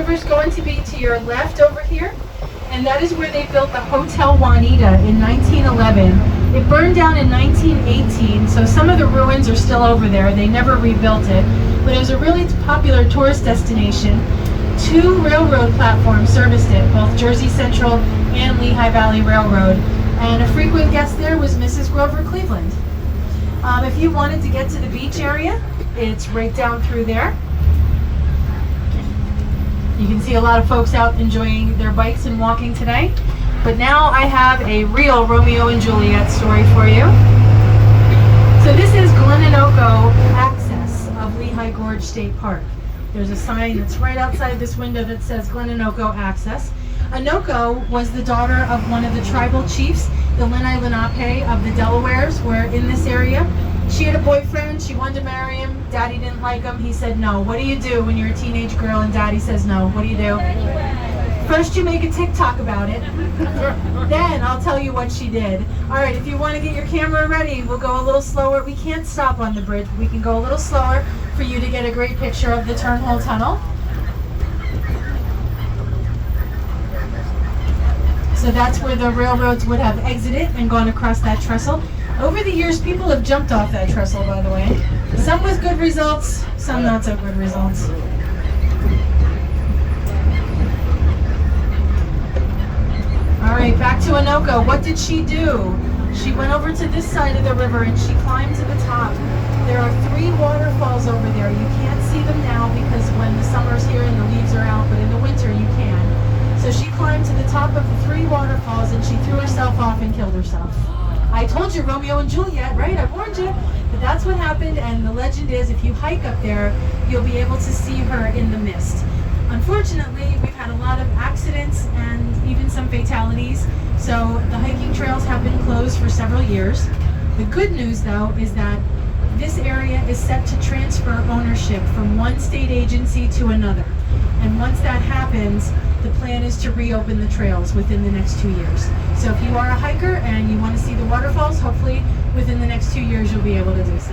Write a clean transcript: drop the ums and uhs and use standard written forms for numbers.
river is going to be to your left over here, and that is where they built the Hotel Juanita in 1911. It burned down in 1918, so some of the ruins are still over there. They never rebuilt it, but it was a really popular tourist destination. 2 railroad platforms serviced it, both Jersey Central and Lehigh Valley Railroad, and a frequent guest there was Mrs. Grover Cleveland. If you wanted to get to the beach area, it's right down through there. You can see a lot of folks out enjoying their bikes and walking today. But now I have a real Romeo and Juliet story for you. So this is Glenanoco access of Lehigh Gorge State Park. There's a sign that's right outside this window that says Glenanoco access. Anoco was the daughter of one of the tribal chiefs. The Lenni Lenape of the Delawares were in this area. She had a boyfriend, she wanted to marry him, daddy didn't like him, he said no. What do you do when you're a teenage girl and daddy says no? What do you do? First you make a TikTok about it, then I'll tell you what she did. Alright, if you want to get your camera ready, we'll go a little slower. We can't stop on the bridge, but we can go a little slower for you to get a great picture of the Turnhole Tunnel. So that's where the railroads would have exited and gone across that trestle. Over the years, people have jumped off that trestle, by the way. Some with good results, some not so good results. All right, back to Anoco. What did she do? She went over to this side of the river and she climbed to the top. There are 3 waterfalls over there. You can't see them now because when the summer's here and the leaves are out, but in the winter you can. So she climbed to the top of the 3 waterfalls and she threw herself off and killed herself. I told you, Romeo and Juliet, right? I warned you. But that's what happened, and the legend is if you hike up there, you'll be able to see her in the mist. Unfortunately, we've had a lot of accidents and even some fatalities, so the hiking trails have been closed for several years. The good news, though, is that this area is set to transfer ownership from one state agency to another. And once that happens, the plan is to reopen the trails within the next 2 years. So if you are a hiker and you want to see the waterfalls, hopefully within the next 2 years you'll be able to do so.